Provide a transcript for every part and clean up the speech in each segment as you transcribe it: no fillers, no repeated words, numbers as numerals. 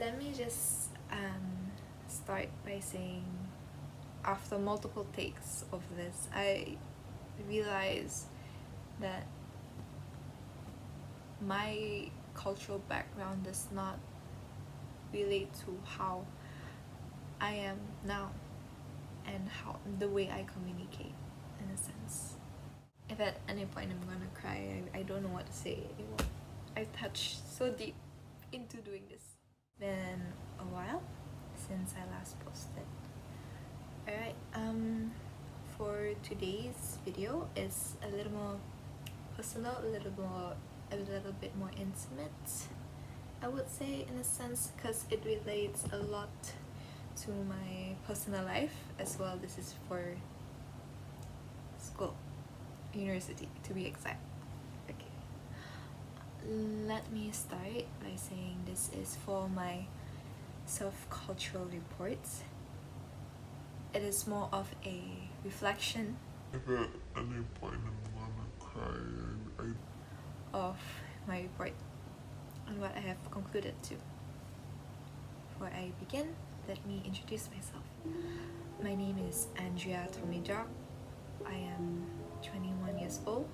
let me just start by saying, after multiple takes of this, I realized that my cultural background does not relate to how I am now and how the way I communicate, in a sense. If at any point I'm gonna cry, I don't know what to say anymore. I touched so deep into doing this. Been a while since I last posted. Alright, for today's video is a little more personal, a little bit more intimate, I would say, in a sense, because it relates a lot to my personal life as well. This is for school, university to be exact. Okay, let me start by saying this is for my self-cultural reports. It is more of a reflection. If at any point I'm gonna cry, of my report and what I have concluded to. Before I begin, let me introduce myself. My name is Andrea. I am 21 years old.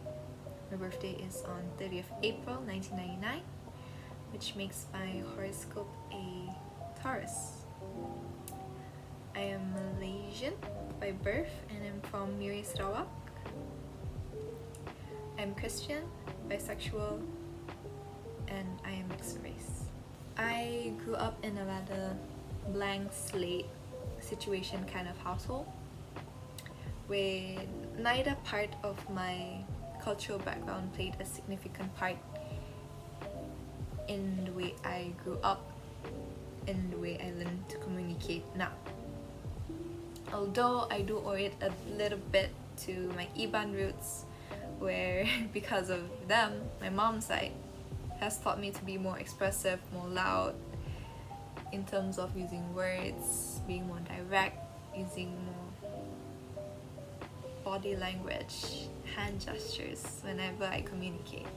My birthday is on 30th April 1999, which makes my horoscope a Taurus. I am Malaysian by birth and I'm from Miri, Sarawak. I'm Christian, bisexual, and I am mixed race. I grew up in a rather blank slate situation kind of household where neither part of my cultural background played a significant part in the way I grew up, in the way I learned to communicate now. Although I do owe it a little bit to my Iban roots, where because of them, my mom's side has taught me to be more expressive, more loud in terms of using words, being more direct, using more body language, hand gestures whenever I communicate.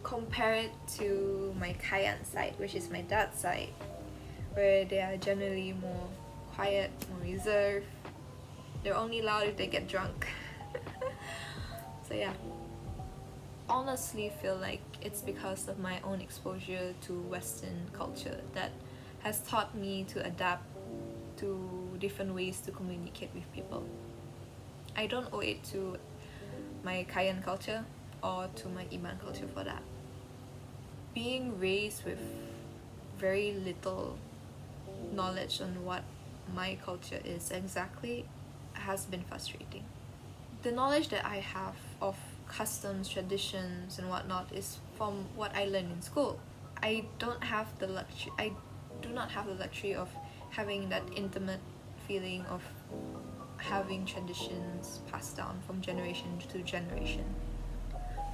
Compare it to my Kayan side, which is my dad's side, where they are generally more quiet, more reserved. They're only loud if they get drunk. So yeah, honestly feel like it's because of my own exposure to Western culture that has taught me to adapt to different ways to communicate with people. I don't owe it to my Kayan culture or to my Iban culture for that. Being raised with very little knowledge on what my culture is exactly has been frustrating. The knowledge that I have of customs, traditions, and whatnot is from what I learned in school. I do not have the luxury of having that intimate feeling of having traditions passed down from generation to generation.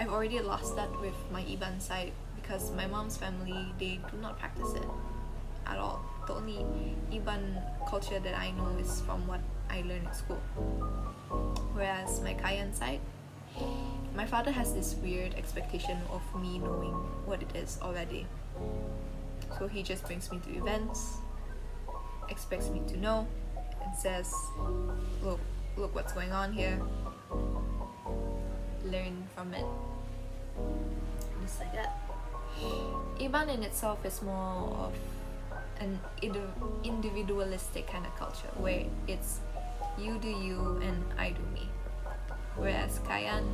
I've already lost that with my Iban side because my mom's family, they do not practice it at all. The only Iban culture that I know is from what I learned in school. Whereas my Kayan side, my father has this weird expectation of me knowing what it is already. So he just brings me to events, expects me to know, and says, look what's going on here, learn from it, just like that. Iban in itself is more of an individualistic kind of culture where it's you do you and I do me. Whereas Kayan,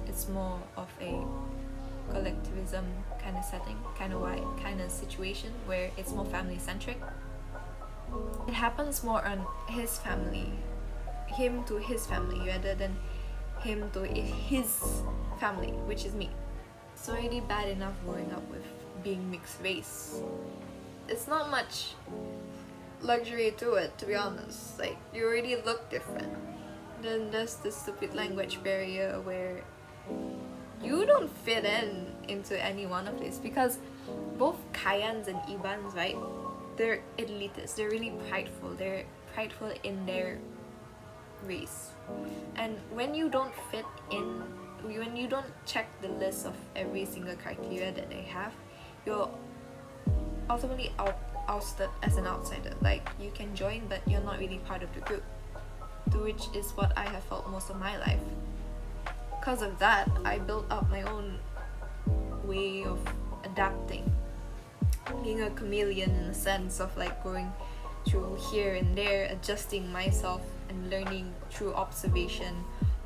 it's more of a collectivism kind of setting, kind of situation where it's more family centric. It happens more on his family, him to his family rather than him to his family, which is me. It's already bad enough growing up with being mixed race. It's not much luxury to it, to be honest. Like, you already look different. Then there's this stupid language barrier where you don't fit into any one of these, because both Kayans and Ibans, right, they're elitist, they're really prideful, they're prideful in their race. And when you don't fit in, when you don't check the list of every single criteria that they have, you're ultimately ousted as an outsider. Like, you can join, but you're not really part of the group, to which is what I have felt most of my life. Because of that, I built up my own way of adapting, being a chameleon in a sense of like going through here and there, adjusting myself and learning through observation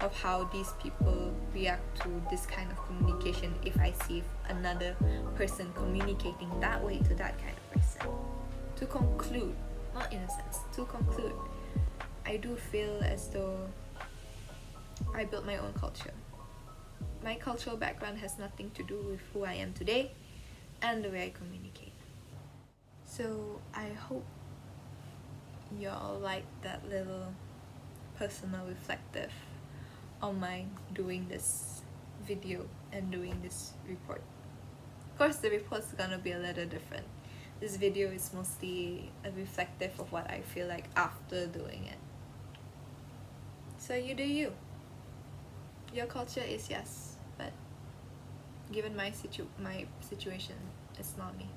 of how these people react to this kind of communication if I see another person communicating that way to that kind of person. To conclude, not in a sense, to conclude, I do feel as though I built my own culture. My cultural background has nothing to do with who I am today and the way I communicate. So I hope y'all like that little personal reflective on my doing this video and doing this report. Of course, the report's gonna be a little different. This video is mostly a reflective of what I feel like after doing it. So you do you. Your culture is yes, but given my situation, it's not me.